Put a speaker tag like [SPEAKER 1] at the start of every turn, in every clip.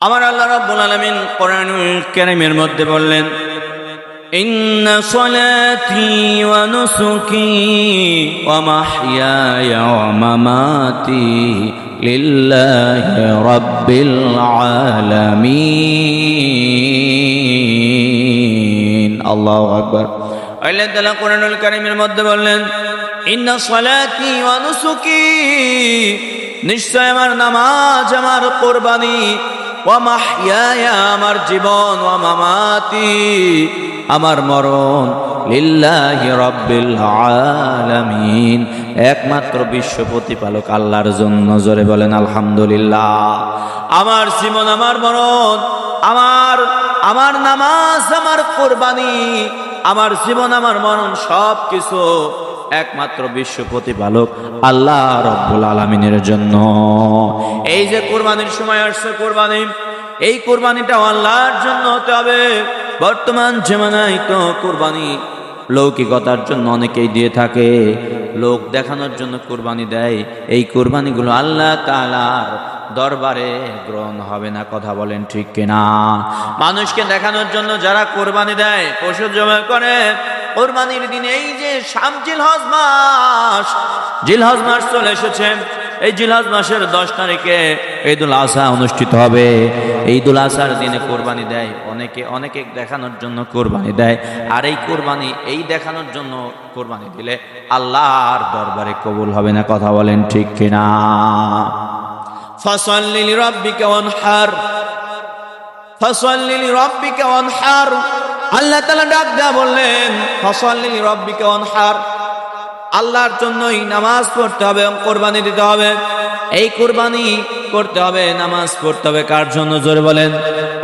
[SPEAKER 1] আমার আল্লাহ রাব্বুল আলামিন কোরআনুল কারীমের মধ্যে বললেন, ইন্না সলাতি ওয়া নুসুকি ওয়া মাহইয়ায়া ওয়া মামাতি লিল্লাহি রাব্বিল আলামিন। আল্লাহু আকবার। আল্লাহ তাআলা কোরআনুল কারীমের মধ্যে বললেন, ইন্না সলাতি ওয়া নুসুকি, নিশ্চয় আমার নামাজ, আমার কুরবানি, ওয়া মাহইয়ায়া আমার জীবন, ওয়া মামাতি আমার মরণ, লিল্লাহি রাব্বিল আলামিন একমাত্র বিশ্ব প্রতিপালক আল্লাহর জন্য। জোরে বলেন আলহামদুলিল্লাহ। আমার জীবন, আমার মরণ, আমার নামাজ, আমার কুরবানি, আমার জীবন, আমার মরণ সব কিছু একমাত্র বিশ্ব প্রতিপালক আল্লাহ রাব্বুল আলামিনের জন্য। এই যে কুরবানির সময় আসছে, কুরবানি, এই কুরবানিটাও আল্লাহর জন্য হতে হবে। বর্তমান জামানায় তো কুরবানি লৌকিকতার জন্য অনেকেই দিয়ে থাকে, লোক দেখানোর জন্য কুরবানি দেয়। এই কুরবানিগুলো আল্লাহ তাআলার দরবারে গ্রহণ হবে না। কথা বলেন ঠিক কিনা? মানুষকে দেখানোর জন্য যারা কুরবানি দেয়, পশু জবাই করে কুরবানির দিনে, এই যে জিলহজ মাস চলে এসেছে, এই জিলহজ মাসের 10 তারিখে ঈদুল আযহা অনুষ্ঠিত হবে। ঈদুল আযহার দিনে কুরবানি দেয় অনেকে দেখানোর জন্য কুরবানি দেয়। আর এই কুরবানি, এই দেখানোর জন্য কুরবানি দিলে আল্লাহর দরবারে কবুল হবে না। কথা বলেন ঠিক কিনা? ফাসাল্লি লিরাব্বিকা ওয়ানহার, ফাসাল্লি লিরাব্বিকা ওয়ানহার। আল্লাহ তাআলা ডাক দেয়া বললেন, ফাসাল্লি লিরাব্বিকা ওয়ানহার, আল্লাহর জন্যই নামাজ পড়তে হবে, কুরবানি দিতে হবে। এই কুরবানি করতে হবে, নামাজ পড়তে হবে কার জন্য? জোরে বলেন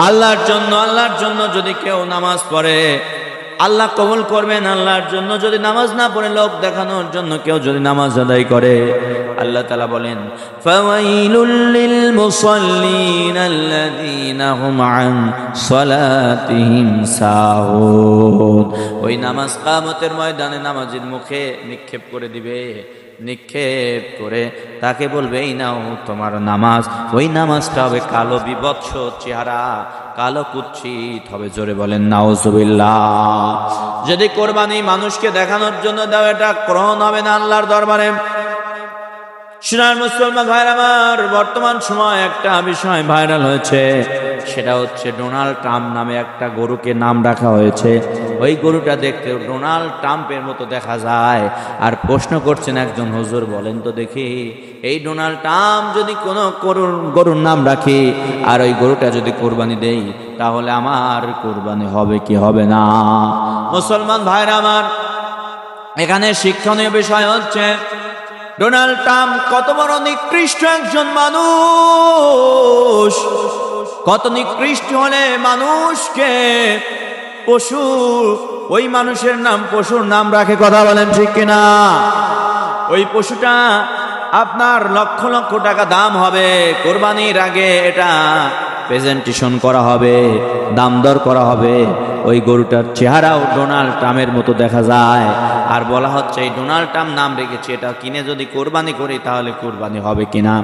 [SPEAKER 1] আল্লাহর জন্য। আল্লাহর জন্য যদি কেউ নামাজ পড়ে আল্লাহ কবুল করবেন। আল্লাহর জন্য যদি নামাজ না পড়ে, লোক দেখানোর জন্য কেউ যদি নামাজ আদায় করে, আল্লাহ তাআলা বলেন, ফাওয়াইলুল লিল মুসাল্লিন আল্লাযীনা হুম আন সালাতিহিম সাহুন। ওই নামাজ কিয়ামতের ময়দানে নামাজের মুখে নিক্ষেপ করে দিবে, নিক্ষেপ করে তাকে বলবে, এই নাও তোমার নামাজ। ওই নামাজটা হবে কালো বিভৎস চেহারা, কালো কুৎসিত হবে। জোরে বলেন নাউজুবিল্লাহ। যদি কোরবানি মানুষকে দেখানোর জন্য দাও, এটা গ্রহণ হবে না আল্লাহর দরবারে। সোনার মুসলমান ভাইরা আমার, বর্তমান সময় একটা বিষয় ভাইরাল হয়েছে, সেটা হচ্ছে ডোনাল্ড ট্রাম্প নামে একটা গরুকে নাম রাখা হয়েছে। ওই গরুটা দেখতে ডোনাল্ড ট্রাম্পের মতো দেখা যায়। আর প্রশ্ন করছেন একজন, হুজুর বলেন তো দেখি, এই ডোনাল্ড ট্রাম্প যদি কোনো গরুর নাম রাখি আর ওই গরুটা যদি কোরবানি দেই, তাহলে আমার কোরবানি হবে কি হবে না? মুসলমান ভাইরা আমার, এখানে শিক্ষণীয় বিষয় হচ্ছে, ডোনাল্ড ট্রাম্প কত বড় নিকৃষ্ট একজন মানুষ। কত নিকৃষ্ট হলে মানুষকে পশু, ওই মানুষের নাম পশুর নাম রাখে। কথা বলেন ঠিক কিনা? ওই পশুটা আপনার লক্ষ লক্ষ টাকা দাম হবে। কোরবানির আগে এটা প্রেজেন্টেশন করা হবে, দাম দর করা হবে। ওই গরুটার চেহারাও ডোনাল্ড ট্রাম্পের মতো দেখা যায়। আর বলা হচ্ছে, এই ডোনাল্ড ট্রাম্প নাম রেখেছে, এটা কিনে যদি কোরবানি করি তাহলে কোরবানি হবে কিনা?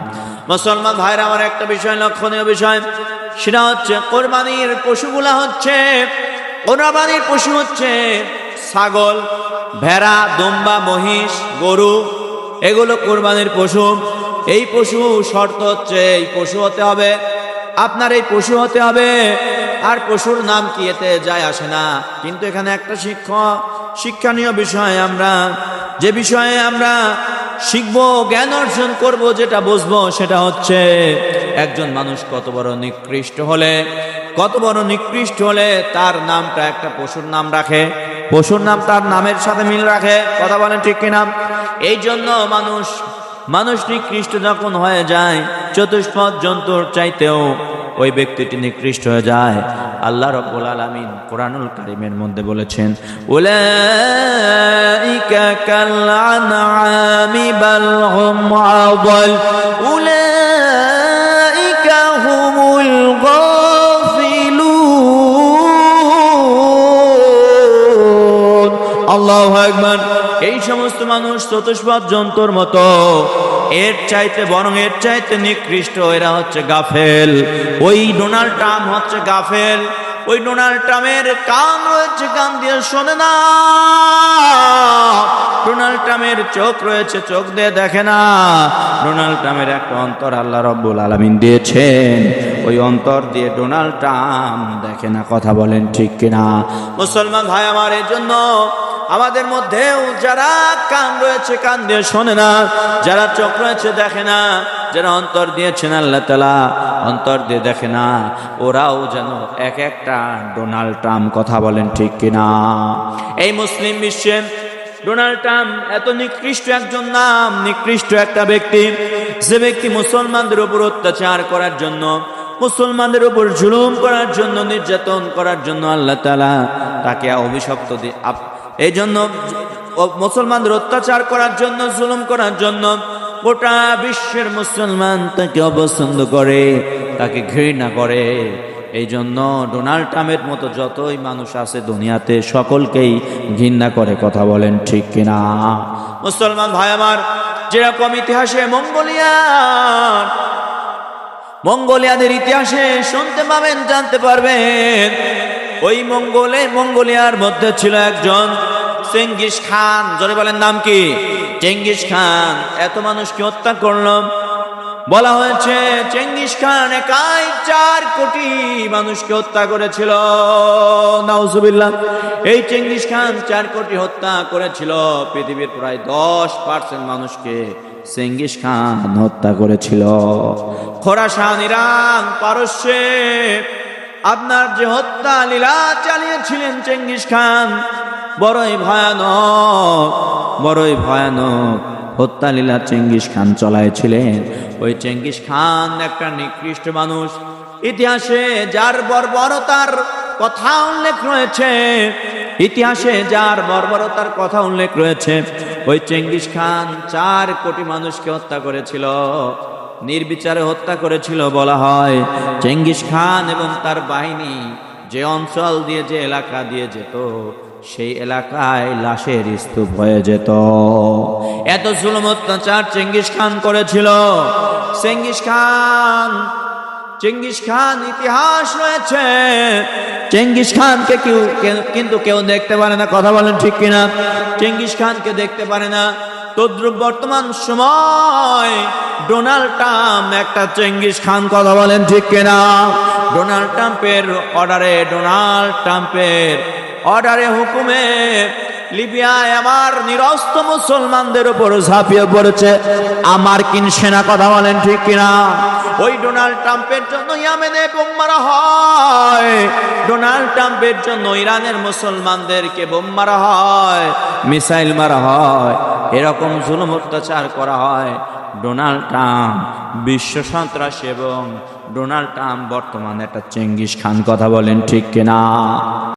[SPEAKER 1] মুসলমান ভাইরা আমার, একটা বিষয়, লক্ষণীয় বিষয়, সেটা হচ্ছে কোরবানির পশুগুলা হচ্ছে, কোরবানির পশু হচ্ছে ছাগল, ভেড়া, দুম্বা, মহিষ, গরু, এগুলো কোরবানির পশু। এই পশু শর্ত হচ্ছে, এই পশু হতে হবে, আপনার এই পশু হতে হবে। আর পশুর নাম কি এতে যায় আসে না। কিন্তু এখানে একটা শিক্ষণীয় বিষয়, যে বিষয়ে আমরা শিখবো, জ্ঞান অর্জন করব, যেটা বুঝবো, সেটা হচ্ছে একজন মানুষ কত বড় নিকৃষ্ট হলে তার নামটা একটা পশুর নাম রাখে, পশুর নাম তার নামের সাথে মিল রাখে। কথা বলেন ঠিক কিনা? এই জন্য মানুষ নিকৃষ্ট যখন হয়ে যায়, চতুষ্পদ জন্তুর চাইতেও ওই ব্যক্তিটি নিকৃষ্ট হয়ে যায়। আল্লাহ রাব্বুল আলামিন কোরআনুল কারীমের মধ্যে বলেছেন, উলাইকা কাল আনআমি বাল হুম আযাল উলাইকা হুমুল গাফিলুন। আল্লাহু আকবার। এই সমস্ত মানুষ চতুষ্পদ জন্তুর মতো, এর চাইতে নিকৃষ্ট এরা হচ্ছে গাফেল। ওই ডোনাল্ড ট্রাম্প হচ্ছে গাফেল। ওই ডোনাল্ড ট্রাম্পের কান রয়েছে, কান দিয়ে শোনে না। ডোনাল্ড ট্রাম্পের চোখ রয়েছে, চোখ দিয়ে দেখে না। ডোনাল্ড ট্রাম্পের একটা অন্তর আল্লাহ রাব্বুল আলামিন দিয়েছেন, ওই অন্তর দিয়ে ডোনাল্ড ট্রাম্প দেখে না। কথা বলেন ঠিক কিনা? মুসলমান ভাই আমার, এই জন্য আমাদের মধ্যেও যারা কান রয়েছে, কান দিয়ে শোনে না, যারা চোখ রয়েছে দেখে না, যারা অন্তর দিয়েছেন আল্লাহ তাআলা, অন্তর দিয়ে দেখে না, ওরাও যেন এক একটা ডোনাল্ড ট্রাম্প। কথা বলেন ঠিক কিনা? এই মুসলিম বিশ্বে ডোনাল্ড ট্রাম্প এত নিকৃষ্ট একজন নাম, নিকৃষ্ট একটা ব্যক্তি, যে ব্যক্তি মুসলমানদের উপর অত্যাচার করার জন্য, মুসলমানদের উপর জুলুম করার জন্য, নির্যাতন করার জন্য আল্লাহ তাআলা তাকে অভিশপ্ত দিয়ে, এই জন্য মুসলমানদের অত্যাচার করার জন্য, জুলুম করার জন্য গোটা বিশ্বের মুসলমান তাকে অপছন্দ করে, তাকে ঘৃণা করে। এই জন্য ডোনাল্ড ট্রাম্পের মতো যতই মানুষ আছে দুনিয়াতে, সকলকেই ঘৃণা করে। কথা বলেন ঠিক কিনা? মুসলমান ভাই আমার, যেরকম ইতিহাসে মঙ্গোলিয়াদের ইতিহাসে শুনতে পাবেন, জানতে পারবেন, ওই মঙ্গোলিয়ার মধ্যে ছিল একজন চেঙ্গিস খান। জোরে বলেন নাম কি? Genghis Khan. এত মানুষকে হত্যা করলো। বলা হয়েছে চেঙ্গিস খান একাই 4 কোটি মানুষকে হত্যা করেছিল। নাউজুবিল্লাহ। এই চেঙ্গিস খান 4 কোটি হত্যা করেছিল। পৃথিবীর প্রায় 10% মানুষকে চেঙ্গিস খান হত্যা করেছিল। খোরাসান, ইরান, পারস্যে আপনার যে হত্যা লীলা চালিয়েছিলেন চেঙ্গিস খান, বড়ই ভয়ানক হত্যা লীলা চেঙ্গিস খান চলাইছিলেন। ওই চেঙ্গিস খান একটা নিকৃষ্ট মানুষ। ইতিহাসে যার বর্বরতার কথা উল্লেখ রয়েছে, ইতিহাসে যার বর্বরতার কথা উল্লেখ রয়েছে, ওই চেঙ্গিস খান 4 কোটি মানুষকে হত্যা করেছিল, নির্বিচারে হত্যা করেছিল। বলা হয় চেঙ্গিস খান এবং তার বাহিনী যে অঞ্চল দিয়ে, যে এলাকা দিয়ে যেত, সেই এলাকায় লাশের স্তূপ হয়ে যেত। এত জুলুম অত্যাচার চেঙ্গিস খান করেছিল। চেঙ্গিস খান ইতিহাস রয়েছে। চেঙ্গিস খানকে কিন্তু কেউ দেখতে পারে না। কথা বলেন ঠিক কিনা? চেঙ্গিস খানকে দেখতে পারে না। তদ্রুপ বর্তমান সময় ডোনাল্ড ট্রাম্প একটা চেঙ্গিস খান। কথা বলেন ঠিক কিনা? ডোনাল্ড ট্রাম্পের অর্ডারে হুকুমে লিবিয়ায় আমার নিরস্ত্র মুসলমানদের উপর ঝাঁপিয়ে পড়েছে আমার কিন সেনা। কথা বলেন ঠিক কিনা? ওই ডোনাল্ড ট্রাম্পের জন্য ইয়েমেনে বোম মারা হয়, ডোনাল্ড ট্রাম্পের জন্য ইরানের মুসলমানদেরকে বোম মারা হয়, মিসাইল মারা হয়, এরকম জুলুম অত্যাচার করা হয়। ডোনাল্ড ট্রাম্প বিশ্ব সন্ত্রাসী এবং ডোনাল্ড ট্রাম্প বর্তমানে একটা চেঙ্গিস খান। কথা বলেন ঠিক কিনা?